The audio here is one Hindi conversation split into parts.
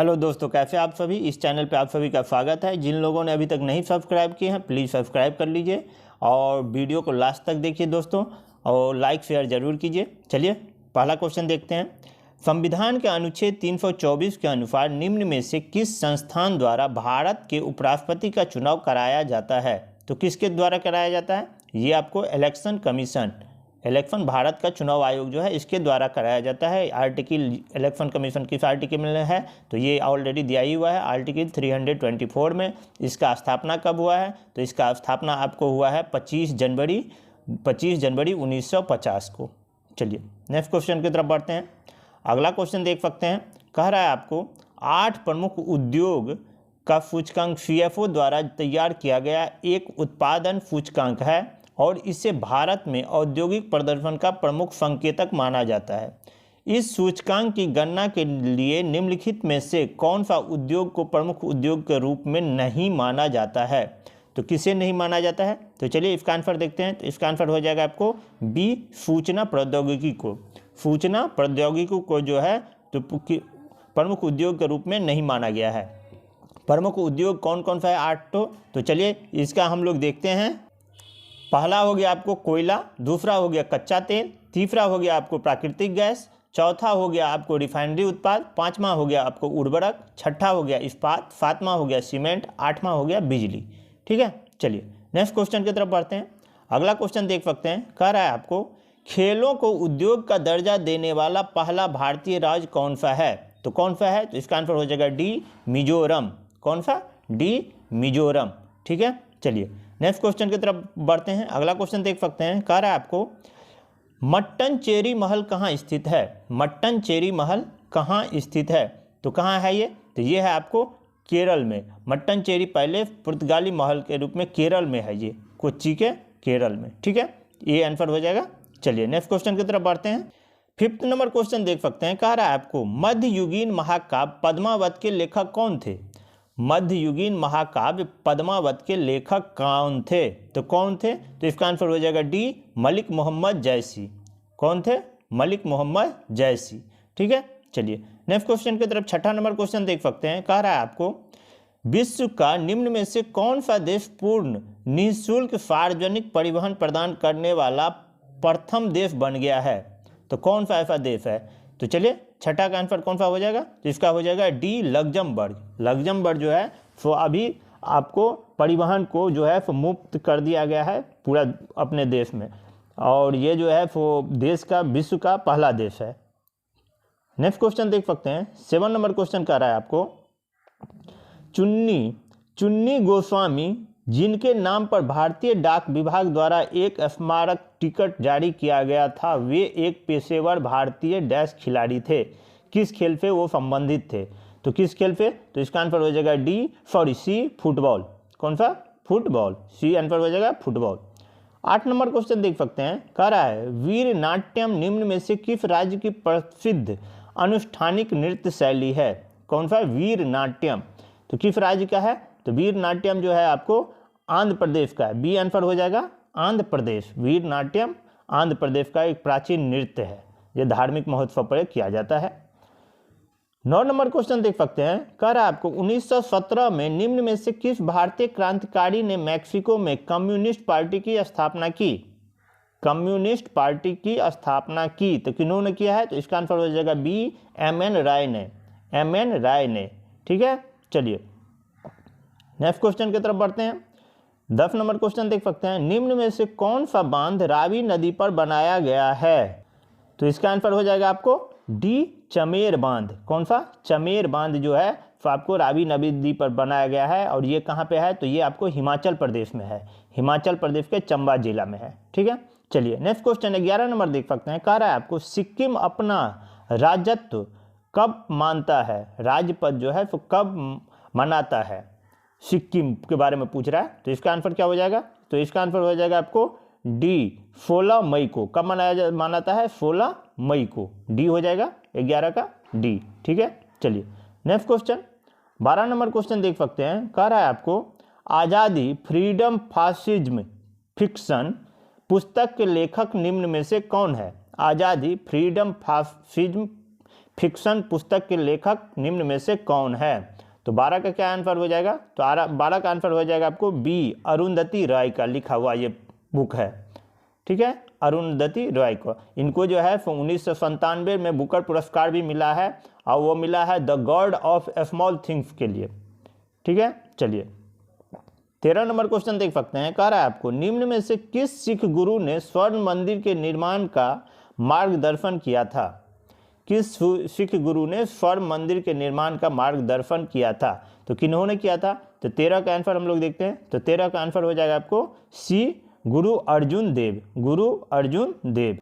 हेलो दोस्तों, कैसे आप सभी। इस चैनल पे आप सभी का स्वागत है। जिन लोगों ने अभी तक नहीं सब्सक्राइब किए हैं प्लीज़ सब्सक्राइब कर लीजिए और वीडियो को लास्ट तक देखिए दोस्तों, और लाइक शेयर ज़रूर कीजिए। चलिए पहला क्वेश्चन देखते हैं। संविधान के अनुच्छेद 324 के अनुसार निम्न में से किस संस्थान द्वारा भारत के उपराष्ट्रपति का चुनाव कराया जाता है? तो किसके द्वारा कराया जाता है? ये आपको इलेक्शन कमीशन, इलेक्शन भारत का चुनाव आयोग जो है इसके द्वारा कराया जाता है। आर्टिकल इलेक्शन कमीशन किस आर्टिकल में है तो ये ऑलरेडी दिया ही हुआ है आर्टिकल 324 में। इसका स्थापना कब हुआ है? तो इसका स्थापना आपको हुआ है 25 जनवरी 1950 को। चलिए नेक्स्ट क्वेश्चन की तरफ बढ़ते हैं। अगला क्वेश्चन देख सकते हैं। कह रहा है आपको 8 प्रमुख उद्योग का सूचकांक CFO द्वारा तैयार किया गया एक उत्पादन सूचकांक है और इसे भारत में औद्योगिक प्रदर्शन का प्रमुख संकेतक माना जाता है। इस सूचकांक की गणना के लिए निम्नलिखित में से कौन सा उद्योग को प्रमुख उद्योग के रूप में नहीं माना जाता है? तो किसे नहीं माना जाता है? तो चलिए इसका आंसर देखते हैं। तो इसका आंसर हो जाएगा आपको बी, सूचना प्रौद्योगिकी को। सूचना प्रौद्योगिकी को जो है तो प्रमुख उद्योग के रूप में नहीं माना गया है। प्रमुख उद्योग कौन कौन सा है? 8 तो चलिए इसका हम लोग देखते हैं। पहला हो गया आपको कोयला, दूसरा हो गया कच्चा तेल, तीसरा हो गया आपको प्राकृतिक गैस, चौथा हो गया आपको रिफाइनरी उत्पाद, पांचवा हो गया आपको उर्वरक, छठा हो गया इस्पात, सातवां हो गया सीमेंट, आठवां हो गया बिजली। ठीक है, चलिए नेक्स्ट क्वेश्चन की तरफ बढ़ते हैं। अगला क्वेश्चन देख सकते हैं। कह रहा है आपको खेलों को उद्योग का दर्जा देने वाला पहला भारतीय राज्य कौन सा है? तो कौन सा है? तो इसका आंसर हो जाएगा डी, मिजोरम। कौन सा? डी, मिजोरम। ठीक है, चलिए नेक्स्ट क्वेश्चन की तरफ बढ़ते हैं। अगला क्वेश्चन देख सकते हैं। कह रहा है आपको मट्टनचेरी महल कहाँ स्थित है? मट्टनचेरी महल कहाँ स्थित है? तो कहाँ है ये? तो ये है आपको केरल में। मट्टनचेरी पहले पुर्तगाली महल के रूप में केरल में है, ये कोच्चि के केरल में। ठीक है, ये आंसर हो जाएगा। चलिए नेक्स्ट क्वेश्चन की तरफ बढ़ते हैं। 5th नंबर क्वेश्चन देख सकते हैं। कह रहा है आपको मध्ययुगीन महाकाव्य पद्मावत के लेखक कौन थे? मध्ययुगीन महाकाव्य पद्मावत के लेखक कौन थे? तो कौन थे? तो इसका आंसर हो जाएगा डी, मलिक मोहम्मद जैसी। कौन थे? मलिक मोहम्मद जैसी। ठीक है, चलिए नेक्स्ट क्वेश्चन की तरफ 6ठा नंबर क्वेश्चन देख सकते हैं। कह रहा है आपको विश्व का निम्न में से कौन सा देश पूर्ण निःशुल्क सार्वजनिक परिवहन प्रदान करने वाला प्रथम देश बन गया है? तो कौन सा ऐसा देश है? तो चलिए छठा का आंसर कौन सा हो जाएगा? तो इसका हो जाएगा डी, लग्जमबर्ग। लग्जमबर्ग जो है सो अभी आपको परिवहन को जो है सो मुक्त कर दिया गया है पूरा अपने देश में, और ये जो है सो देश का विश्व का पहला देश है। नेक्स्ट क्वेश्चन देख सकते हैं। 7 नंबर क्वेश्चन कह रहा है आपको चुन्नी गोस्वामी जिनके नाम पर भारतीय डाक विभाग द्वारा एक स्मारक टिकट जारी किया गया था, वे एक पेशेवर भारतीय डैश खिलाड़ी थे। किस खेल से वो संबंधित थे? तो किस खेल से? तो इसका आंसर हो जाएगा सी, फुटबॉल। कौन सा? फुटबॉल। सी आंसर हो जाएगा फुटबॉल। 8 नंबर क्वेश्चन देख सकते हैं। कह रहा है वीर नाट्यम निम्न में से किस राज्य की प्रसिद्ध अनुष्ठानिक नृत्य शैली है? कौन सा? वीर नाट्यम। तो किस राज्य का है? तो वीर नाट्यम जो है आपको आंध्र प्रदेश का है। बी आंसर हो जाएगा आंध्र प्रदेश। वीर नाट्यम आंध्र प्रदेश का एक प्राचीन नृत्य है, यह धार्मिक महोत्सव पर किया जाता है। 9 नंबर क्वेश्चन देख सकते हैं। कह रहा है आपको 1917 में निम्न में से किस भारतीय क्रांतिकारी ने मैक्सिको में कम्युनिस्ट पार्टी की स्थापना की? कम्युनिस्ट पार्टी की स्थापना की। तो किन्होंने किया है? तो इसका आंसर हो जाएगा बी, MN राय ने। MN राय ने। ठीक है, चलिए नेक्स्ट क्वेश्चन की तरफ बढ़ते हैं। 10 नंबर क्वेश्चन देख सकते हैं। निम्न में से कौन सा बांध रावी नदी पर बनाया गया है? तो इसका आंसर हो जाएगा आपको डी, चमेर बांध। कौन सा? चमेर बांध जो है तो आपको रावी नदी पर बनाया गया है, और ये कहाँ पे है? तो ये आपको हिमाचल प्रदेश में है। हिमाचल प्रदेश के चंबा जिला में है। ठीक है, चलिए नेक्स्ट क्वेश्चन 11 नंबर देख सकते हैं। कह रहा है आपको सिक्किम अपना राज्यत्व कब मानता है? राज्य पद जो है तो कब मनाता है? सिक्किम के बारे में पूछ रहा है। तो इसका आंसर क्या हो जाएगा? तो इसका आंसर हो जाएगा आपको डी, 16 मई को। कब मनाता है? 16 मई को। डी हो जाएगा 11 का डी। ठीक है, चलिए नेक्स्ट क्वेश्चन 12 नंबर क्वेश्चन देख सकते हैं। कह रहा है आपको आज़ादी फ्रीडम फासिज्म फिक्शन पुस्तक के लेखक निम्न में से कौन है? आज़ादी फ्रीडम फासिज्म फिक्शन पुस्तक के लेखक निम्न में से कौन है? तो 12 का क्या आंसर हो जाएगा? तो 12 का आंसर हो जाएगा आपको बी, अरुंधति रॉय का लिखा हुआ ये बुक है। ठीक है, अरुंधति रॉय को। इनको जो है 1997 में बुकर पुरस्कार भी मिला है और वो मिला है the God of small things के लिए। ठीक है, चलिए 13 नंबर क्वेश्चन देख सकते हैं। कह रहा है आपको निम्न में से किस सिख गुरु ने स्वर्ण मंदिर के निर्माण का मार्गदर्शन किया था? किस सिख गुरु ने स्वर्ण मंदिर के निर्माण का मार्गदर्शन किया था? तो किन्होंने किया था? तो 13 का आंसर हम लोग देखते हैं। तो 13 का आंसर हो जाएगा आपको सी, गुरु अर्जुन देव। गुरु अर्जुन देव।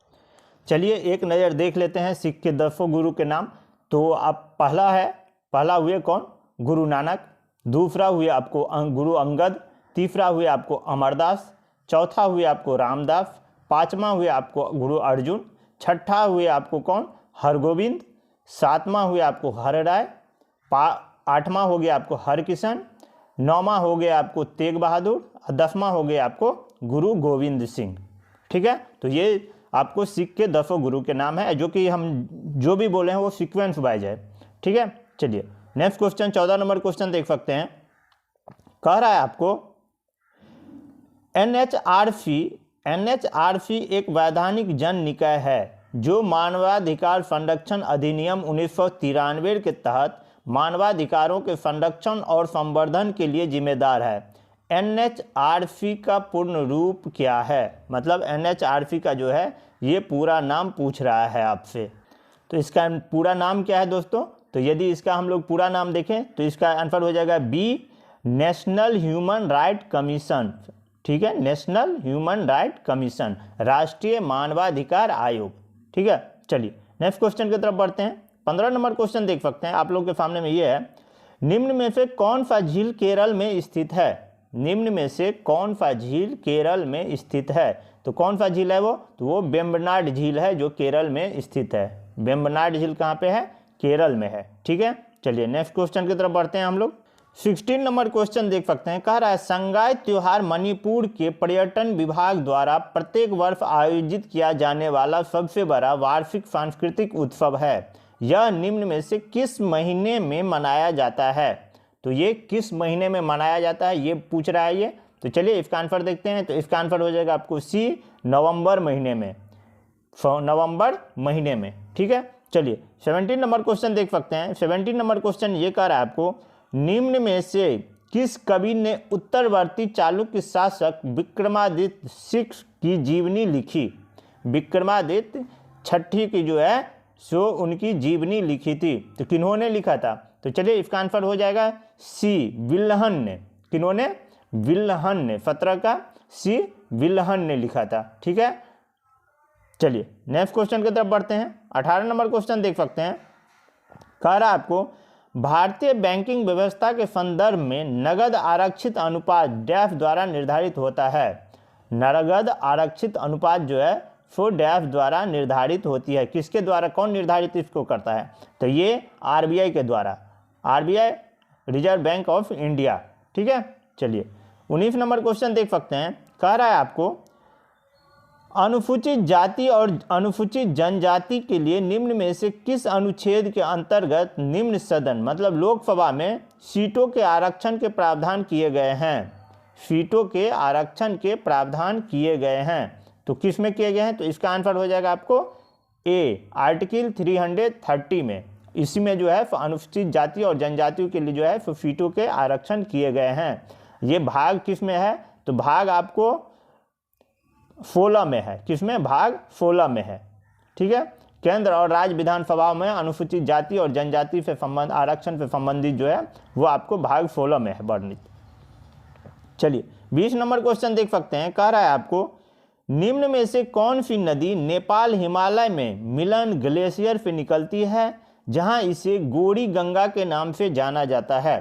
चलिए एक नज़र देख लेते हैं सिख के 10 गुरु के नाम। तो आप पहला हुए कौन? गुरु नानक। दूसरा हुए आपको गुरु अंगद। तीसरा हुए आपको अमरदास। चौथा हुए आपको रामदास। पाँचवा हुए आपको गुरु अर्जुन। छठा हुए आपको कौन? हरगोविंद। सातवां हुए आपको हरराय। आठवां हो गया आपको हरकिशन। नौवां हो गया आपको तेग बहादुर। 10वां हो गया आपको गुरु गोविंद सिंह। ठीक है, तो ये आपको सिख के 10 गुरु के नाम है, जो कि हम जो भी बोले हैं वो सीक्वेंस वाइज है। ठीक है, चलिए नेक्स्ट क्वेश्चन 14 नंबर क्वेश्चन देख सकते हैं। कह रहा है आपको एनएचआरसी एक वैधानिक जन निकाय है जो मानवाधिकार संरक्षण अधिनियम 1993 के तहत मानवाधिकारों के संरक्षण और संवर्धन के लिए जिम्मेदार है। एनएचआरसी का पूर्ण रूप क्या है? मतलब एनएचआरसी का जो है ये पूरा नाम पूछ रहा है आपसे। तो इसका पूरा नाम क्या है दोस्तों? तो यदि इसका हम लोग पूरा नाम देखें तो इसका आंसर हो जाएगा B, national human right commission. ठीक है, नेशनल ह्यूमन राइट कमीशन, राष्ट्रीय मानवाधिकार आयोग। ठीक है, चलिए नेक्स्ट क्वेश्चन की तरफ बढ़ते हैं। 15 नंबर क्वेश्चन देख सकते हैं आप लोग के सामने में ये है। निम्न में से कौन सा झील केरल में स्थित है? निम्न में से कौन सा झील केरल में स्थित है? तो कौन सा झील है वो? तो वो वेम्बनाड झील है जो केरल में स्थित है। वेम्बनाड झील कहाँ पे है? केरल में है। ठीक है, चलिए नेक्स्ट क्वेश्चन की तरफ बढ़ते हैं हम लोग। 16 नंबर क्वेश्चन देख सकते हैं। कह रहा है संगाई त्योहार मणिपुर के पर्यटन विभाग द्वारा प्रत्येक वर्ष आयोजित किया जाने वाला सबसे बड़ा वार्षिक सांस्कृतिक उत्सव है। यह निम्न में से किस महीने में मनाया जाता है? तो ये किस महीने में मनाया जाता है ये पूछ रहा है ये। तो चलिए इसका आंसर देखते हैं। तो इसका आंसर हो जाएगा आपको सी, नवंबर महीने में। नवंबर महीने में। ठीक है, चलिए 17 नंबर क्वेश्चन देख सकते हैं। 17 नंबर क्वेश्चन ये कह रहा है आपको निम्न में से किस कवि ने उत्तरवर्ती चालुक्य शासक विक्रमादित्य 6 की जीवनी लिखी? विक्रमादित्य छठी की जो है सो उनकी जीवनी लिखी थी। तो किन्होंने लिखा था? तो चलिए इसका आंसर हो जाएगा सी, विल्हन ने। किन्होंने? विल्हन ने। 17 का सी, विल्हन ने लिखा था। ठीक है, चलिए नेक्स्ट क्वेश्चन की तरफ बढ़ते हैं। 18 नंबर क्वेश्चन देख सकते हैं। कह रहा है आपको भारतीय बैंकिंग व्यवस्था के संदर्भ में नगद आरक्षित अनुपात डैश द्वारा निर्धारित होता है। नगद आरक्षित अनुपात जो है सो डैश द्वारा निर्धारित होती है। किसके द्वारा? कौन निर्धारित इसको करता है? तो ये आरबीआई के द्वारा। RBI, reserve bank of India. ठीक है, चलिए 19 नंबर क्वेश्चन देख सकते हैं। कह रहा है आपको अनुसूचित जाति और अनुसूचित जनजाति के लिए निम्न में से किस अनुच्छेद के अंतर्गत निम्न सदन मतलब लोकसभा में सीटों के आरक्षण के प्रावधान किए गए हैं? सीटों के आरक्षण के प्रावधान किए गए हैं। तो किस में किए गए हैं? तो इसका आंसर हो जाएगा आपको ए, आर्टिकल 330 में। इसी में जो है अनुसूचित जाति और जनजातियों के लिए जो है सीटों के आरक्षण किए गए हैं। ये भाग किस में है? तो भाग आपको 16 में है। किसमें? भाग 16 में है। ठीक है, केंद्र और राज्य विधानसभा में अनुसूचित जाति और जनजाति से संबंध आरक्षण से संबंधित जो है वो आपको भाग 16 में है वर्णित। चलिए 20 नंबर क्वेश्चन देख सकते हैं। कह रहा है आपको निम्न में से कौन सी नदी नेपाल हिमालय में मिलन ग्लेशियर से निकलती है जहां इसे गोरी गंगा के नाम से जाना जाता है?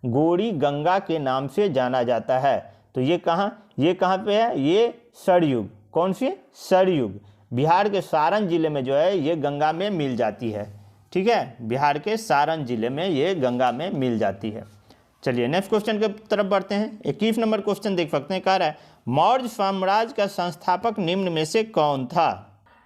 गोरी गंगा के नाम से जाना जाता है। तो ये कहाँ पे है? ये सरयुग। कौन सी? सरयुग। बिहार के सारण जिले में जो है ये गंगा में मिल जाती है। ठीक है, बिहार के सारण जिले में ये गंगा में मिल जाती है। चलिए नेक्स्ट क्वेश्चन की तरफ बढ़ते हैं। 21 नंबर क्वेश्चन देख सकते हैं। कह रहा है मौर्य साम्राज्य का संस्थापक निम्न में से कौन था?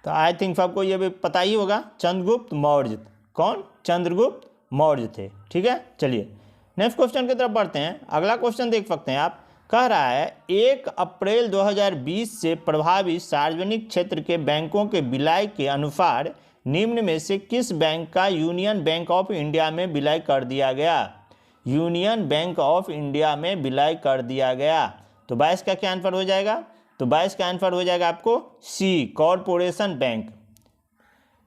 तो आई थिंक सबको ये भी पता ही होगा, चंद्रगुप्त मौर्य। कौन? चंद्रगुप्त मौर्य थे। ठीक है, चलिए नेक्स्ट क्वेश्चन की तरफ बढ़ते हैं। अगला क्वेश्चन देख सकते हैं आप, कह रहा है 1 अप्रैल 2020 से प्रभावित सार्वजनिक क्षेत्र के बैंकों के विलय के अनुसार निम्न में से किस बैंक का यूनियन बैंक ऑफ इंडिया में विलय कर दिया गया? यूनियन बैंक ऑफ इंडिया में विलय कर दिया गया। तो 22 का क्या आंसर हो जाएगा? तो 22 का आंसर हो जाएगा आपको सी, कॉरपोरेशन बैंक।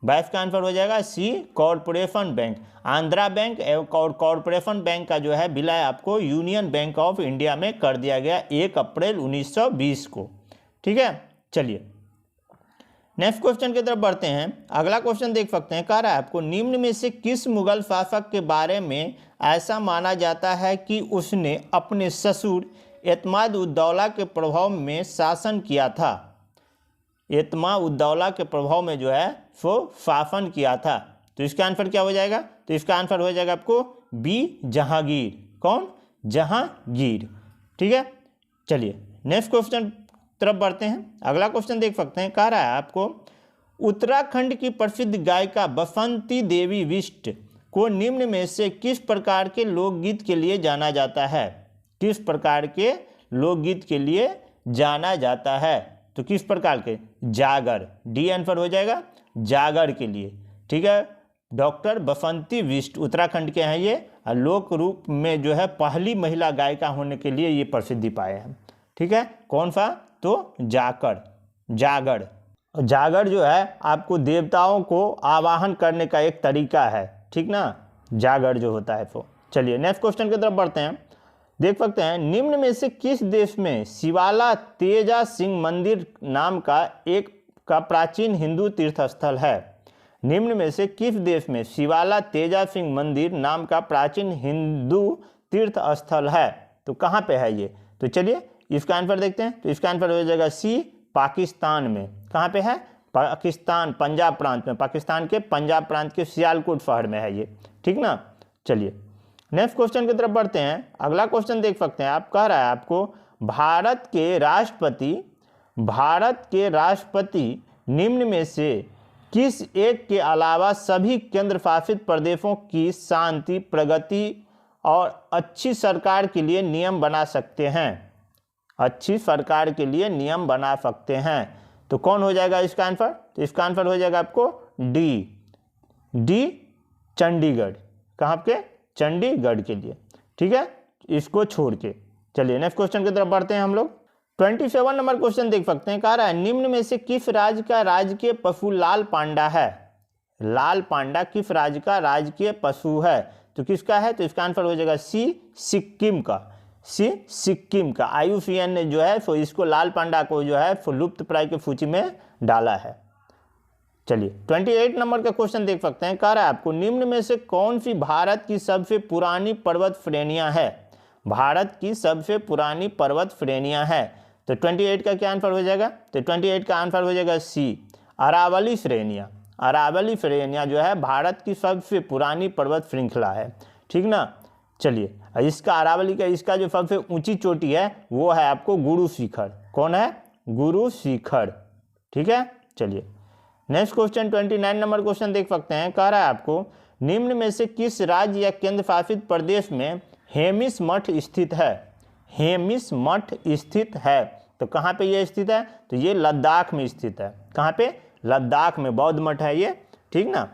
22 का आंसर हो जाएगा सी, कॉरपोरेशन बैंक। आंध्रा बैंक और कॉरपोरेशन बैंक का जो है विलय आपको यूनियन बैंक ऑफ इंडिया में कर दिया गया 1 अप्रैल 1920 को। ठीक है, चलिए नेक्स्ट क्वेश्चन की तरफ बढ़ते हैं। अगला क्वेश्चन देख सकते हैं, कह रहा है आपको निम्न में से किस मुगल शासक के बारे में ऐसा माना जाता है कि उसने अपने ससुर एतमाद उद दौला के प्रभाव में शासन किया था? एतमाद उद दौला के प्रभाव में जो है वो शासन किया था। तो इसका आंसर क्या हो जाएगा? तो इसका आंसर हो जाएगा आपको बी, जहांगीर। कौन? जहांगीर। ठीक है, चलिए नेक्स्ट क्वेश्चन तरफ बढ़ते हैं। अगला क्वेश्चन देख सकते हैं, कह रहा है आपको उत्तराखंड की प्रसिद्ध गायिका बसंती देवी बिष्ट को निम्न में से किस प्रकार के लोकगीत के लिए जाना जाता है? किस प्रकार के लोकगीत के लिए जाना जाता है? तो किस प्रकार के? जागर। डी आंसर हो जाएगा जागर के लिए। ठीक है, डॉक्टर बसंती बिष्ट उत्तराखंड के हैं ये, और लोक रूप में जो है पहली महिला गायिका होने के लिए ये प्रसिद्धि पाए हैं। ठीक है, कौन सा? तो जागर। जागर जो है आपको देवताओं को आवाहन करने का एक तरीका है। ठीक ना, जागर जो होता है वो। चलिए नेक्स्ट क्वेश्चन की तरफ बढ़ते हैं। देख सकते हैं निम्न में से किस देश में शिवाला तेजा सिंह मंदिर नाम का प्राचीन हिंदू तीर्थ स्थल है? निम्न में से किस देश में शिवाला तेजा सिंह मंदिर नाम का प्राचीन हिंदू तीर्थ स्थल है? तो कहाँ पे है ये? तो चलिए इसका आंसर देखते हैं। तो इसका आंसर हो जाएगा सी, पाकिस्तान में। कहाँ पे है? पाकिस्तान, पंजाब प्रांत में। पाकिस्तान के पंजाब प्रांत के सियालकोट शहर में है ये। ठीक ना, चलिए नेक्स्ट क्वेश्चन की तरफ बढ़ते हैं। अगला क्वेश्चन देख सकते हैं आप, कह रहा है आपको भारत के राष्ट्रपति निम्न में से किस एक के अलावा सभी केंद्र शासित प्रदेशों की शांति, प्रगति और अच्छी सरकार के लिए नियम बना सकते हैं? अच्छी सरकार के लिए नियम बना सकते हैं। तो कौन हो जाएगा इसका आंसर? तो इसका आंसर हो जाएगा आपको डी, चंडीगढ़। कहाँ के? चंडीगढ़ के लिए। ठीक है, इसको छोड़ के। चलिए नेक्स्ट क्वेश्चन की तरफ बढ़ते हैं हम लोग। 27 नंबर क्वेश्चन देख सकते हैं, कह रहा है निम्न में से किस राज्य का राजकीय पशु लाल पांडा है? लाल पांडा किस राज्य का राजकीय पशु है? तो किसका है? तो इसका आंसर हो जाएगा सी, सिक्किम का। सी, सिक्किम का। IUCN ने जो है तो इसको लाल पांडा को जो है तो लुप्त प्राय की सूची में डाला है। चलिए 28 नंबर का क्वेश्चन देख सकते हैं, कह रहा है आपको निम्न में से कौन सी भारत की सबसे पुरानी पर्वत श्रेणियां है? भारत की सबसे पुरानी पर्वत श्रेणियां है। तो 28 का क्या आंसर हो जाएगा? तो 28 का आंसर हो जाएगा सी, अरावली श्रेणियां। अरावली श्रेणियां जो है भारत की सबसे पुरानी पर्वत श्रृंखला है। ठीक ना, चलिए इसका अरावली का इसका जो सबसे ऊंची चोटी है वो है आपको गुरु शिखर। कौन है? गुरु शिखर। ठीक है, चलिए नेक्स्ट क्वेश्चन 29 नंबर क्वेश्चन देख सकते हैं, कह रहा है आपको निम्न में से किस राज्य या केंद्र शासित प्रदेश में हेमिस मठ स्थित है? हेमिस मठ स्थित है। तो कहाँ पे ये स्थित है? तो ये लद्दाख में स्थित है। कहाँ पे? लद्दाख में बौद्ध मठ है ये। ठीक ना,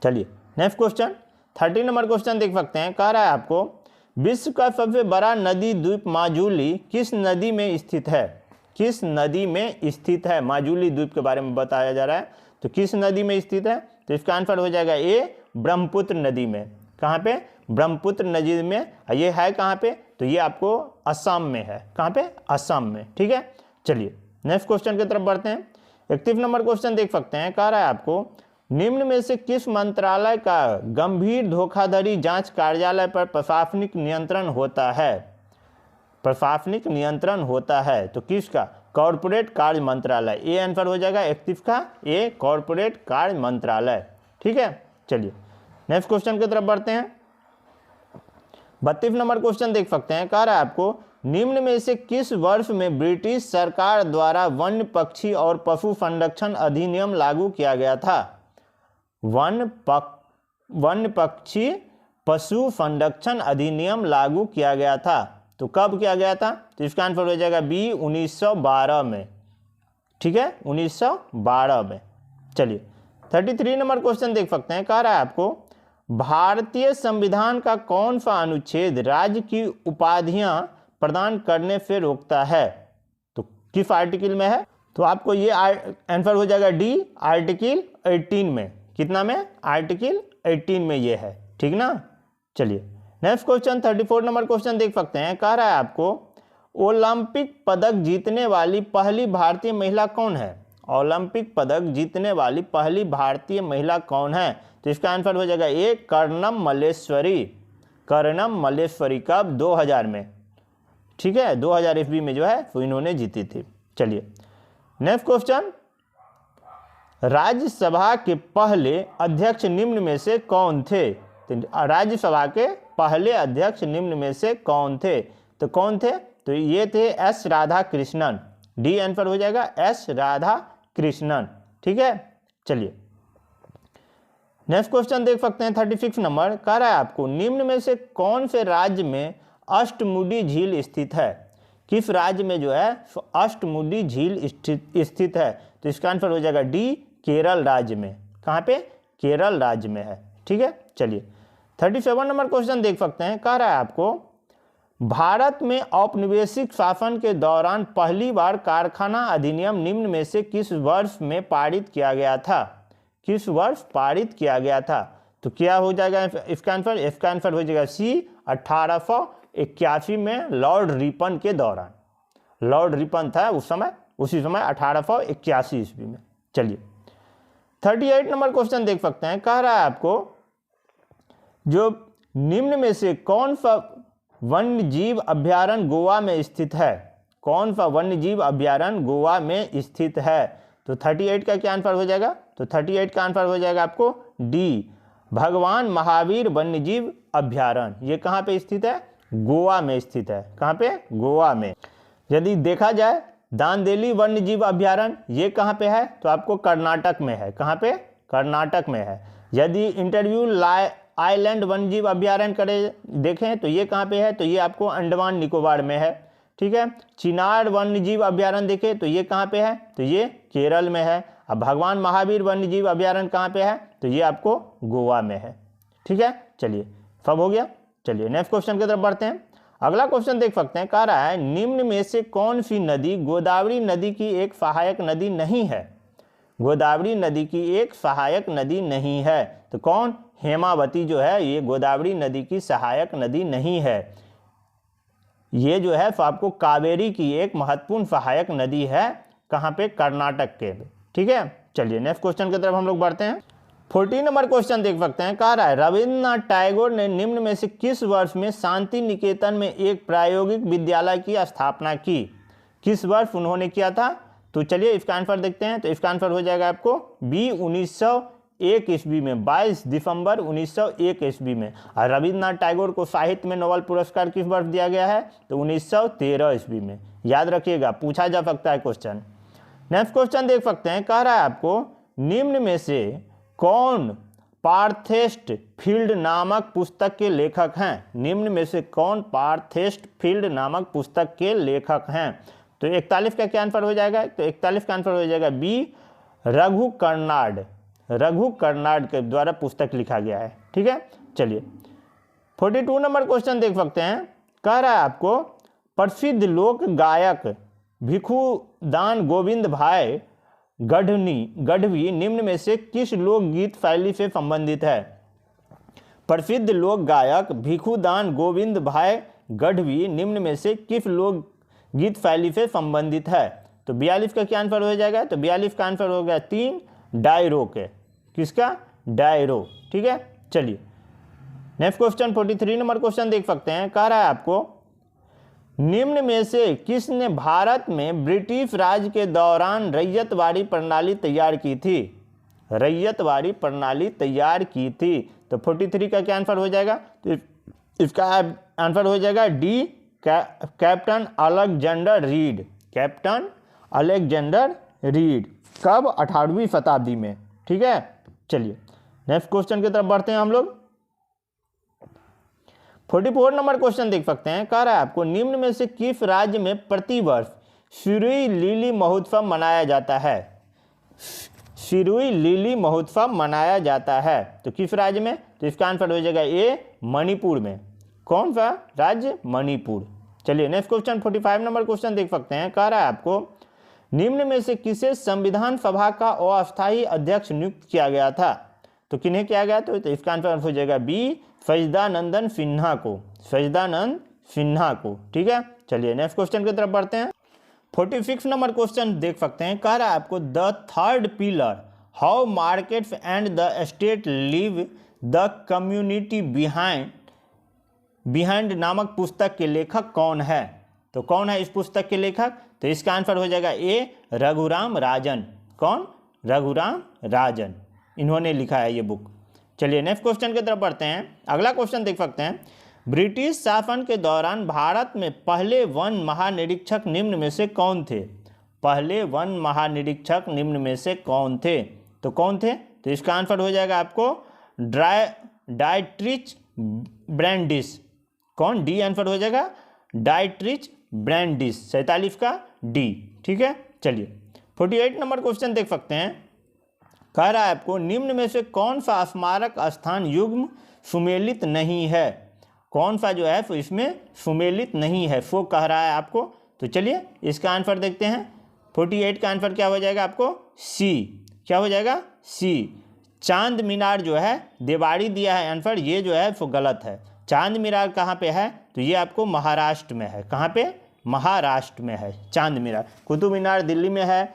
चलिए नेक्स्ट क्वेश्चन 30 नंबर क्वेश्चन देख सकते हैं, कह रहा है आपको विश्व का सबसे बड़ा नदी द्वीप माजुली किस नदी में स्थित है? किस नदी में स्थित है? माजुली द्वीप के बारे में बताया जा रहा है। तो किस नदी में स्थित है? तो इसका आंसर हो जाएगा ए, ब्रह्मपुत्र नदी में। कहाँ पे? ब्रह्मपुत्र नदी में। ये है कहाँ पे? तो ये आपको असम में है। कहाँ पे? असम में। ठीक है, चलिए नेक्स्ट क्वेश्चन की तरफ बढ़ते हैं। 31 नंबर क्वेश्चन देख सकते हैं, कह रहा है आपको निम्न में से किस मंत्रालय का गंभीर धोखाधड़ी जांच कार्यालय पर प्रशासनिक नियंत्रण होता है? प्रशासनिक नियंत्रण होता है। तो किसका? कॉर्पोरेट कार्य मंत्रालय। ए आंसर हो जाएगा 31 का ए, कॉर्पोरेट कार्य मंत्रालय। ठीक है, चलिए नेक्स्ट क्वेश्चन की तरफ बढ़ते हैं। 32 नंबर क्वेश्चन देख सकते हैं, कह रहा है आपको निम्न में से किस वर्ष में ब्रिटिश सरकार द्वारा वन्य पक्षी और पशु संरक्षण अधिनियम लागू किया गया था? वन पक्षी पशु संरक्षण अधिनियम लागू किया गया था। तो कब किया गया था? तो इसका आंसर हो जाएगा बी 1912 में। ठीक है, 1912 में। चलिए 33 नंबर क्वेश्चन देख सकते हैं। कह रहा है आपको भारतीय संविधान का कौन सा अनुच्छेद राज्य की उपाधियां प्रदान करने से रोकता है? तो किस आर्टिकल में है? तो आपको ये आंसर हो जाएगा डी आर्टिकल 18 में। कितना में? आर्टिकल 18 में ये है। ठीक ना। चलिए नेक्स्ट क्वेश्चन 34 नंबर क्वेश्चन देख सकते हैं। कह रहा है आपको ओलंपिक पदक जीतने वाली पहली भारतीय महिला कौन है? ओलंपिक पदक जीतने वाली पहली भारतीय महिला कौन है? तो इसका आंसर हो जाएगा ए कर्णम मल्लेश्वरी। कर्णम मल्लेश्वरी कब? 2000 में। ठीक है, 2000 ईस्वी में जो है वो इन्होंने जीती थी। चलिए नेक्स्ट क्वेश्चन, राज्यसभा के पहले अध्यक्ष निम्न में से कौन थे? तो राज्यसभा के पहले अध्यक्ष निम्न में से कौन थे? तो कौन थे? तो ये थे एस राधाकृष्णन। डी आंसर हो जाएगा एस राधाकृष्णन। ठीक है। चलिए नेक्स्ट क्वेश्चन देख सकते हैं 36 नंबर। कह रहा है आपको निम्न में से कौन से राज्य में अष्टमुडी झील स्थित है? किस राज्य में जो है अष्टमुडी झील स्थित है? तो इसका आंसर हो जाएगा डी केरल राज्य में। कहाँ पे? केरल राज्य में है। ठीक है। चलिए 37 नंबर क्वेश्चन देख सकते हैं। कह रहा है आपको भारत में औपनिवेशिक शासन के दौरान पहली बार कारखाना अधिनियम निम्न में से किस वर्ष में पारित किया गया था? किस वर्ष पारित किया गया था? तो क्या हो जाएगा इसका आंसर? इसका आंसर हो जाएगा सी 1881 में लॉर्ड रिपन के दौरान। लॉर्ड रिपन था उस समय, उसी समय 1881 ईस्वी में। चलिए 38 नंबर क्वेश्चन देख सकते हैं। कह रहा है आपको जो निम्न में से कौन सा वन्य जीव अभ्यारण्य गोवा में स्थित है? कौन सा वन्य जीव अभ्यारण्य गोवा में स्थित है? तो 38 का क्या आंसर हो जाएगा? तो 38 का आंसर हो जाएगा आपको डी भगवान महावीर वन्यजीव अभ्यारण्य। ये कहाँ पे स्थित है? गोवा में स्थित है। कहाँ पे? गोवा में। यदि देखा जाए दांदेली वन्यजीव अभ्यारण्य ये कहाँ पे है? तो आपको कर्नाटक में है। कहाँ पे? कर्नाटक में है। यदि इंटरव्यू आइलैंड वन्यजीव अभ्यारण्य करे देखें तो ये कहाँ पे है? तो ये आपको अंडमान निकोबार में है। ठीक है। चिनार वन्यजीव अभ्यारण्य देखें तो ये कहाँ पे है? तो ये केरल में है। अब भगवान महावीर वन्यजीव अभ्यारण्य कहाँ पे है? तो ये आपको गोवा में है। ठीक है। चलिए सब हो गया। चलिए नेक्स्ट क्वेश्चन की तरफ बढ़ते हैं। अगला क्वेश्चन देख सकते हैं। कह रहा है निम्न में से कौन सी नदी गोदावरी नदी की एक सहायक नदी नहीं है? गोदावरी नदी की एक सहायक नदी नहीं है। तो कौन? हेमावती जो है ये गोदावरी नदी की सहायक नदी नहीं है। ये जो है आपको कावेरी की एक महत्वपूर्ण सहायक नदी है। कहाँ पे? कर्नाटक के। ठीक है। चलिए नेक्स्ट क्वेश्चन की तरफ हम लोग बढ़ते हैं। 14 नंबर क्वेश्चन देख सकते हैं। कह रहा है रविन्द्रनाथ टैगोर ने निम्न में से किस वर्ष में शांति निकेतन में एक प्रायोगिक विद्यालय की स्थापना की? किस वर्ष उन्होंने किया था? तो चलिए इसका आंसर देखते हैं। तो इसका आंसर हो जाएगा आपको बी 1901 ईस्वी में। 22 दिसंबर 1901 ईस्वी में। और रविन्द्रनाथ टैगोर को साहित्य में नोबेल पुरस्कार किस वर्ष दिया गया है? तो 1913 ईस्वी में। याद रखिएगा, पूछा जा सकता है क्वेश्चन। नेक्स्ट क्वेश्चन देख सकते हैं। कह रहा है आपको निम्न में से कौन पार्थेस्ट फील्ड नामक पुस्तक के लेखक हैं? निम्न में से कौन पार्थेस्ट फील्ड नामक पुस्तक के लेखक हैं? तो 41 का क्या आंसर हो जाएगा? तो 41 का आंसर हो जाएगा बी रघु कर्नाड। रघु कर्नाड के द्वारा पुस्तक लिखा गया है। ठीक है। चलिए 42 नंबर क्वेश्चन देख सकते हैं। कह रहा है आपको प्रसिद्ध लोक गायक भिखुदान गोविंद भाई गढ़वी निम्न में से किस लोकगीत शैली से संबंधित है? प्रसिद्ध लोक गायक भिखुदान गोविंद भाई गढ़वी निम्न में से किस लोकगीत शैली से संबंधित है? तो 42 का क्या आंसर हो जाएगा? तो 42 का आंसर हो गया 3 डायरो के। किसका? डायरो। ठीक है। चलिए नेक्स्ट क्वेश्चन 43 नंबर क्वेश्चन देख सकते हैं। कह रहा है आपको निम्न में से किसने भारत में ब्रिटिश राज के दौरान रैयतवाड़ी प्रणाली तैयार की थी? रैयतवाड़ी प्रणाली तैयार की थी। तो 43 का क्या आंसर हो जाएगा? तो इसका आंसर हो जाएगा D captain Alexander read. Captain Alexander read. कब? 18वीं शताब्दी में। ठीक है। चलिए नेक्स्ट क्वेश्चन की तरफ बढ़ते हैं हम लोग। 44 नंबर क्वेश्चन देख सकते हैं। कह रहा है आपको निम्न में से किस राज्य में प्रतिवर्ष सिरुई लिली महोत्सव मनाया जाता है? सिरुई लिली महोत्सव मनाया जाता है तो किस राज्य में? तो इसका आंसर हो जाएगा ए मणिपुर में। कौन सा राज्य? मणिपुर। चलिए नेक्स्ट क्वेश्चन 45 नंबर क्वेश्चन देख सकते हैं। कह रहा है आपको निम्न में से किसे संविधान सभा का अस्थायी अध्यक्ष नियुक्त किया गया था? तो किन्हें किया गया? तो इसका आंसर हो जाएगा बी सचिदानंद सिन्हा को। सचिदानंद सिन्हा को। ठीक है, चलिए नेक्स्ट क्वेश्चन की तरफ बढ़ते हैं। 46 नंबर क्वेश्चन देख सकते हैं। कह रहा है आपको the third pillar how markets and the state live the community behind नामक पुस्तक के लेखक कौन है? तो कौन है इस पुस्तक के लेखक? तो इसका आंसर हो जाएगा ए रघुराम राजन। कौन? रघुराम राजन, इन्होंने लिखा है ये बुक। चलिए नेक्स्ट क्वेश्चन की तरफ बढ़ते हैं। अगला क्वेश्चन देख सकते हैं। ब्रिटिश शासन के दौरान भारत में पहले वन महानिरीक्षक निम्न में से कौन थे? पहले वन महानिरीक्षक निम्न में से कौन थे? तो कौन थे? तो इसका आंसर हो जाएगा आपको डायट्रिच ब्रैंडिस। कौन? डी आंसर हो जाएगा डायट्रिच ब्रैंडिस। 47 का डी। ठीक है, चलिए 48 नंबर क्वेश्चन देख सकते हैं। कह रहा है आपको निम्न में से कौन सा स्मारक स्थान युग्म सुमेलित नहीं है? कौन सा जो है तो इसमें सुमेलित नहीं है, वो कह रहा है आपको। तो चलिए इसका आंसर देखते हैं। 48 का आंसर क्या हो जाएगा आपको? सी। क्या हो जाएगा? सी। चांद मीनार जो है देवाड़ी दिया है आंसर, ये जो है वो गलत है। चांद मीनार कहाँ पे है? तो ये आपको महाराष्ट्र में है। कहाँ पे? महाराष्ट्र में है चांद मीनार। कुतुब मीनार दिल्ली में है,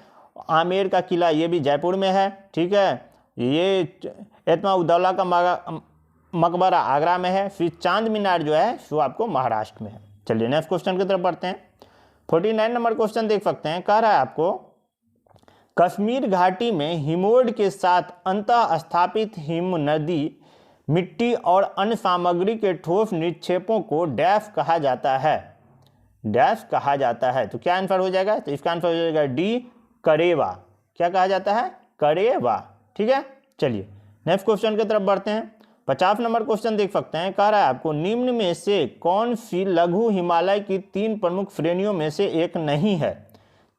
आमेर का किला ये भी जयपुर में है। ठीक है, ये एतमाउद्दौला का मकबरा आगरा में है। फिर चांद मीनार जो है वो आपको महाराष्ट्र में है। चलिए नेक्स्ट क्वेश्चन की तरफ बढ़ते हैं। 49 नंबर क्वेश्चन देख सकते हैं। कह रहा है आपको कश्मीर घाटी में हिमोड के साथ अंतः स्थापित हिम नदी मिट्टी और अन्य सामग्री के ठोस निक्षेपों को डैश कहा जाता है। डैश कहा जाता है। तो क्या आंसर हो जाएगा? तो इसका आंसर हो जाएगा डी करेवा। क्या कहा जाता है? करेवा। ठीक है, चलिए नेक्स्ट क्वेश्चन की तरफ बढ़ते हैं। 50 नंबर क्वेश्चन देख सकते हैं। कह रहा है आपको निम्न में से कौन सी लघु हिमालय की 3 प्रमुख श्रेणियों में से एक नहीं है?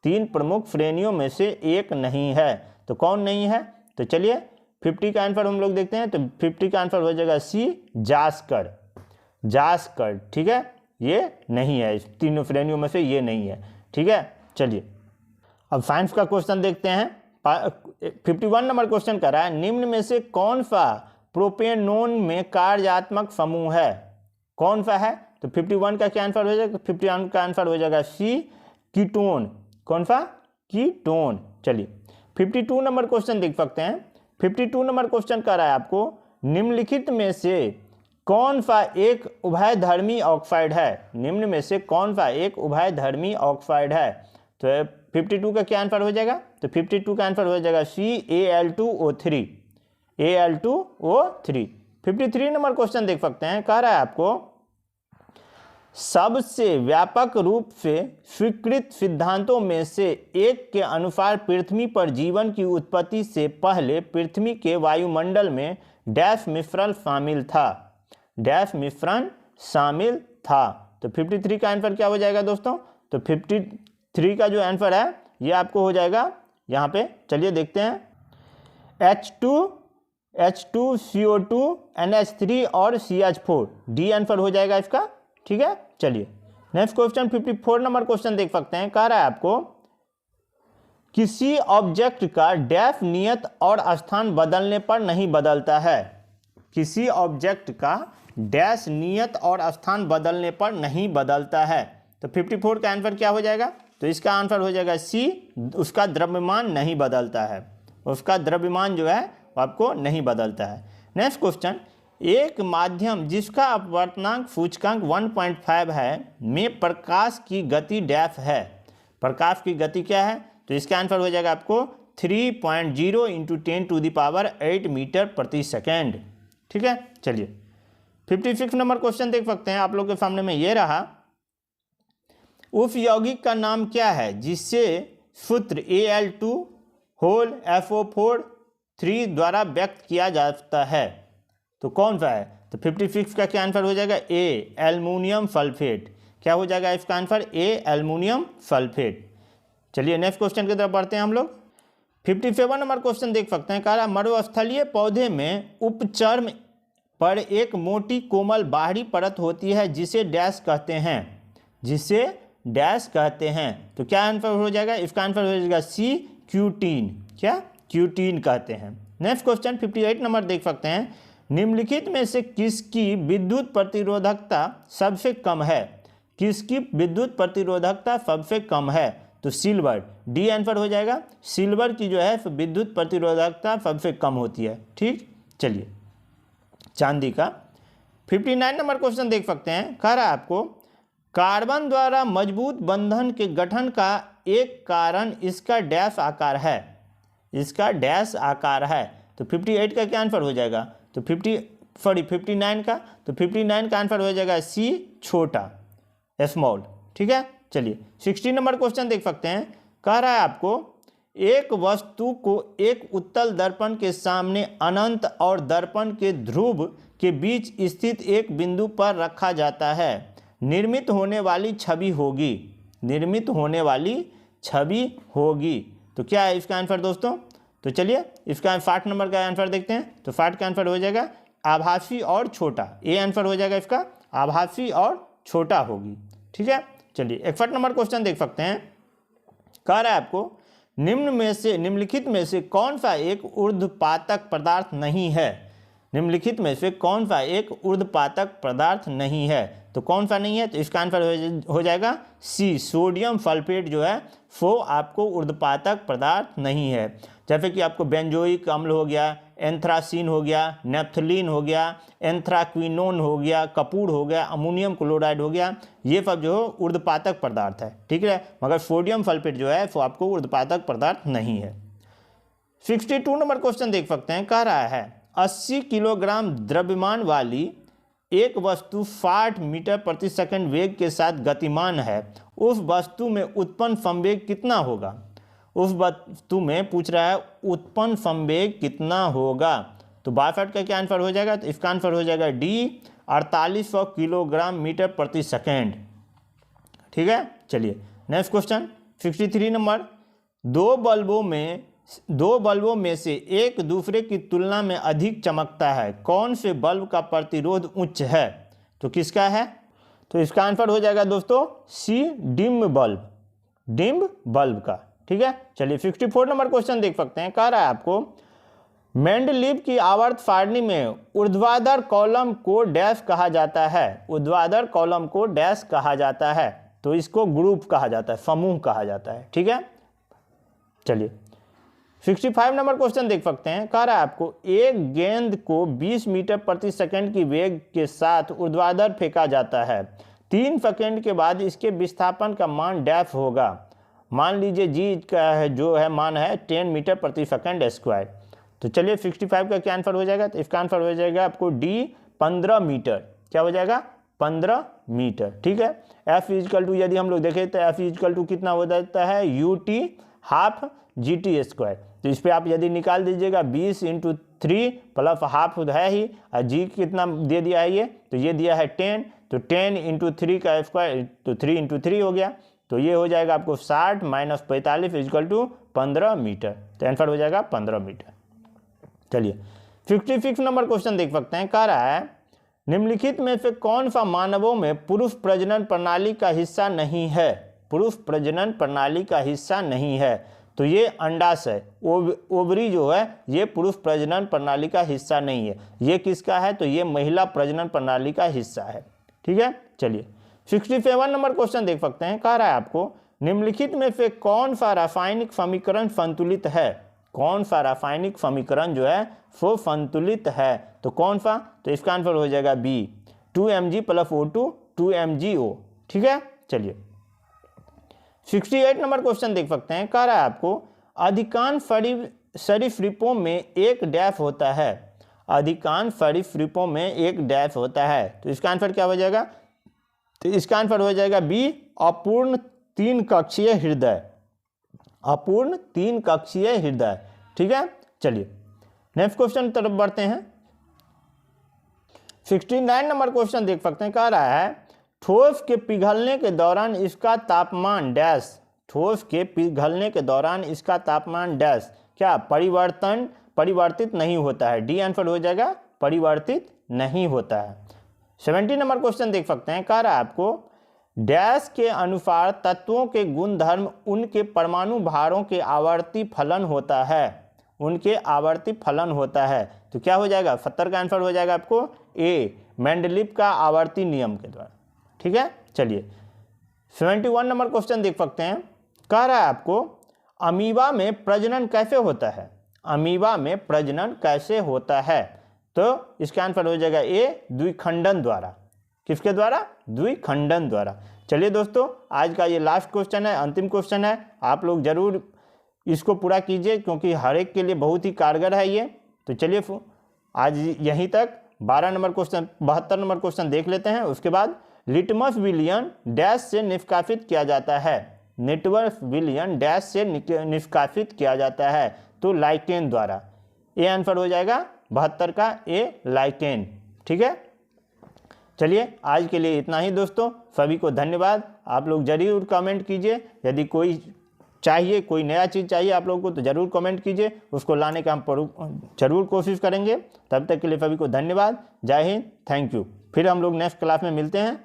3 प्रमुख श्रेणियों में से एक नहीं है। तो कौन नहीं है? तो चलिए 50 का आंसर हम लोग देखते हैं। तो 50 का आंसर हो जाएगा सी जास्कर। जास्कर। ठीक है, ये नहीं है, इस तीनों श्रेणियों में से ये नहीं है। ठीक है, चलिए अब साइंस का क्वेश्चन देखते हैं। 51 नंबर क्वेश्चन कर रहा है निम्न में से कौन सा प्रोपेनोन में कार्यात्मक समूह है? कौन सा है? तो 51 का क्या आंसर हो जाएगा? 51 का आंसर हो जाएगा सी कीटोन। कौन सा? कीटोन। चलिए 52 नंबर क्वेश्चन देख सकते हैं। 52 नंबर क्वेश्चन कर रहा है आपको निम्नलिखित में से कौन सा एक उभयधर्मी ऑक्साइड है? निम्न में से कौन सा एक उभयधर्मी ऑक्साइड है? तो 52 का क्या आंसर हो जाएगा? तो 52 का आंसर हो जाएगा सी Al2O3। Al2O3। 53 नंबर क्वेश्चन देख सकते हैं। कह रहा है आपको सबसे व्यापक रूप से स्वीकृत सिद्धांतों में से एक के अनुसार पृथ्वी पर जीवन की उत्पत्ति से पहले पृथ्वी के वायुमंडल में डैश मिश्रण शामिल था। डैश मिश्रण शामिल था। तो 53 का आंसर क्या हो जाएगा दोस्तों? तो 53 का जो आंसर है ये आपको हो जाएगा यहाँ पे, चलिए देखते हैं, H2CO2 NH3 और CH4। डी आंसर हो जाएगा इसका। ठीक है, चलिए नेक्स्ट क्वेश्चन 54 नंबर क्वेश्चन देख सकते हैं। कह रहा है आपको किसी ऑब्जेक्ट का डैश नियत और स्थान बदलने पर नहीं बदलता है। किसी ऑब्जेक्ट का डैश नियत और स्थान बदलने पर नहीं बदलता है। तो 54 का आंसर क्या हो जाएगा? तो इसका आंसर हो जाएगा सी, उसका द्रव्यमान नहीं बदलता है। उसका द्रव्यमान जो है वो आपको नहीं बदलता है। नेक्स्ट क्वेश्चन, एक माध्यम जिसका अपवर्तनांक सूचकांक 1.5 है में प्रकाश की गति डैश है। प्रकाश की गति क्या है? तो इसका आंसर हो जाएगा आपको 3.0 × 10⁸ मीटर प्रति सेकेंड। ठीक है, चलिए 56 नंबर क्वेश्चन देख सकते हैं आप लोग के सामने में ये रहा। उस यौगिक का नाम क्या है जिससे सूत्र Al2 होल FO4 3 द्वारा व्यक्त किया जाता है। तो कौन सा है? तो 56 का क्या आंसर हो जाएगा? ए, एल्युमिनियम सल्फेट। क्या हो जाएगा इसका आंसर? ए, एल्युमिनियम सल्फेट। चलिए नेक्स्ट क्वेश्चन की तरफ बढ़ते हैं हम लोग। 57 नंबर क्वेश्चन देख सकते हैं। कह रहा मरुस्थलीय पौधे में उपचर्म पर एक मोटी कोमल बाहरी परत होती है जिसे डैश कहते हैं, जिसे डैश कहते हैं। तो क्या आंसर हो जाएगा इसका? आंसर हो जाएगा सी, क्यूटीन। क्या? क्यूटीन कहते हैं। नेक्स्ट क्वेश्चन 58 नंबर देख सकते हैं। निम्नलिखित में से किसकी विद्युत प्रतिरोधकता सबसे कम है? किसकी विद्युत प्रतिरोधकता सबसे कम है? तो सिल्वर, डी आंसर हो जाएगा। सिल्वर की जो है विद्युत प्रतिरोधकता सबसे कम होती है। ठीक, चलिए चांदी का 59 नंबर क्वेश्चन देख सकते हैं। कह रहा है आपको कार्बन द्वारा मजबूत बंधन के गठन का एक कारण इसका डैश आकार है, इसका डैश आकार है। तो 58 का क्या आंसर हो जाएगा? तो 59 का, तो 59 का आंसर हो जाएगा सी, छोटा, स्मॉल। ठीक है, चलिए 60 नंबर क्वेश्चन देख सकते हैं। कह रहा है आपको एक वस्तु को एक उत्तल दर्पण के सामने अनंत और दर्पण के ध्रुव के बीच स्थित एक बिंदु पर रखा जाता है। निर्मित होने वाली छवि होगी, निर्मित होने वाली छवि होगी। तो क्या है इसका आंसर दोस्तों? तो चलिए इसका 60 नंबर का आंसर देखते हैं। तो 60 का आंसर हो जाएगा आभासी और छोटा। ए आंसर हो जाएगा इसका, आभासी और छोटा होगी। ठीक है, चलिए 61 नंबर क्वेश्चन देख सकते हैं। कह रहा है आपको निम्नलिखित में से कौन सा एक ऊर्ध्वपातक पदार्थ नहीं है? निम्नलिखित में से कौन सा एक ऊर्ध्वपातक पदार्थ नहीं है? तो कौन सा नहीं है? तो इसका आंसर हो जाएगा सी, सोडियम सल्फेट जो है वो आपको ऊर्ध्वपातक पदार्थ नहीं है। जैसे कि आपको बेंजोइक अम्ल हो गया, एंथ्रासीन हो गया, नेफ्थलीन हो गया, एंथ्राक्विनोन हो गया, कपूर हो गया, अमोनियम क्लोराइड हो गया, ये सब जो है ऊर्ध्वपातक पदार्थ है। ठीक है, मगर सोडियम सल्फेट जो है वो आपको ऊर्ध्वपातक पदार्थ नहीं है। 62 नंबर क्वेश्चन देख सकते हैं। कह रहा है 80 किलोग्राम द्रव्यमान वाली एक वस्तु 60 मीटर प्रति सेकंड वेग के साथ गतिमान है। उस वस्तु में उत्पन्न संवेग कितना होगा? उस वस्तु में पूछ रहा है उत्पन्न संवेग कितना होगा। तो 62 का क्या आंसर हो जाएगा? तो इसका आंसर हो जाएगा डी, 4800 किलोग्राम मीटर प्रति सेकंड। ठीक है, चलिए नेक्स्ट क्वेश्चन 63 नंबर। दो बल्बों में से एक दूसरे की तुलना में अधिक चमकता है। कौन से बल्ब का प्रतिरोध उच्च है? तो किसका है? तो इसका आंसर हो जाएगा दोस्तों सी, डिम बल्ब, डिम बल्ब का। ठीक है, चलिए 64 नंबर क्वेश्चन देख सकते हैं। कह रहा है आपको मेंडलीव की आवर्त सारणी में ऊर्ध्वाधर कॉलम को डैश कहा जाता है। ऊर्ध्वाधर कॉलम को डैश कहा जाता है। तो इसको ग्रुप कहा जाता है, समूह कहा जाता है। ठीक है, चलिए 65 नंबर क्वेश्चन देख सकते हैं। कह रहा है आपको एक गेंद को 20 मीटर प्रति सेकंड की वेग के साथ ऊर्ध्वाधर फेंका जाता है। 3 सेकंड के बाद इसके विस्थापन का मान डैश होगा। मान लीजिए जी का है जो है मान है 10 मीटर प्रति सेकंड स्क्वायर। तो चलिए 65 का क्या आंसर हो जाएगा? तो इसका आंसर हो जाएगा आपको डी, 15 मीटर। क्या हो जाएगा? 15 मीटर। ठीक है, एफ इजकल टू यदि हम लोग देखें तो एफ इजकल टू कितना हो जाता है? U T half G T square. तो इस पर आप यदि निकाल दीजिएगा 20 × 3 प्लस हाफ है ही, और जी कितना दे दिया है ये? तो ये दिया है 10, तो 10 × 3 का स्क्वायर, तो 3 × 3 हो गया। तो ये हो जाएगा आपको 60 - 45 इजकल टू 15 मीटर। तो आंसर हो जाएगा 15 मीटर। चलिए 56 नंबर क्वेश्चन देख सकते हैं। कह रहा है निम्नलिखित में से कौन सा मानवों में पुरुष प्रजनन प्रणाली का हिस्सा नहीं है? पुरुष प्रजनन प्रणाली का हिस्सा नहीं है। तो ये अंडाशय, ओवरी जो है ये पुरुष प्रजनन प्रणाली का हिस्सा नहीं है। ये किसका है? तो ये महिला प्रजनन प्रणाली का हिस्सा है। ठीक है, चलिए 67 नंबर क्वेश्चन देख सकते हैं। कह रहा है आपको निम्नलिखित में से कौन सा रासायनिक समीकरण संतुलित है? कौन सा रासायनिक समीकरण जो है वो संतुलित है? तो कौन सा? तो इसका आंसर हो जाएगा बी, 2Mg + O2 2MgO। ठीक है, चलिए 68 नंबर क्वेश्चन देख सकते हैं। कह रहा है आपको अधिकांश सरीसृपों में एक डैश होता है। अधिकांश सरीसृपों में एक डैश होता है। तो इसका आंसर क्या हो जाएगा? तो इसका आंसर हो जाएगा बी, अपूर्ण 3 कक्षीय हृदय। अपूर्ण 3 कक्षीय हृदय। ठीक है, चलिए नेक्स्ट क्वेश्चन की तरफ बढ़ते हैं। 69 नंबर क्वेश्चन देख सकते हैं, कह रहा है ठोस के पिघलने के दौरान इसका तापमान डैश, ठोस के पिघलने के दौरान इसका तापमान डैश क्या परिवर्तित नहीं होता है। डी आंसर हो जाएगा, परिवर्तित नहीं होता है। 70 नंबर क्वेश्चन देख सकते हैं, कह रहा है आपको डैश के अनुसार तत्वों के गुणधर्म उनके परमाणु भारों के आवर्ती फलन होता है, उनके आवर्ती फलन होता है। तो क्या हो जाएगा, 70 का आंसर हो जाएगा आपको ए, मेंडलीव का आवर्ती नियम के द्वारा। ठीक है, चलिए 71 नंबर क्वेश्चन देख सकते हैं, कह रहा है आपको अमीबा में प्रजनन कैसे होता है, अमीबा में प्रजनन कैसे होता है। तो इसका आंसर हो जाएगा ए, द्विखंडन द्वारा। किसके द्वारा, द्विखंडन द्वारा। चलिए दोस्तों, आज का ये लास्ट क्वेश्चन है, अंतिम क्वेश्चन है, आप लोग जरूर इसको पूरा कीजिए क्योंकि हर एक के लिए बहुत ही कारगर है ये। तो चलिए आज यहीं तक 72 नंबर क्वेश्चन देख लेते हैं। उसके बाद लिटमस विलियन डैश से निष्कासित किया जाता है, लिटमस विलियन डैश से निष्कासित किया जाता है। तो लाइकेन द्वारा। ए आंसर हो जाएगा 72 का ए, लाइकेन। ठीक है, चलिए आज के लिए इतना ही दोस्तों, सभी को धन्यवाद। आप लोग जरूर कमेंट कीजिए, यदि कोई चाहिए, कोई नया चीज़ चाहिए आप लोगों को तो ज़रूर कमेंट कीजिए, उसको लाने का हम जरूर कोशिश करेंगे। तब तक के लिए सभी को धन्यवाद, जय हिंद, थैंक यू। फिर हम लोग नेक्स्ट क्लास में मिलते हैं।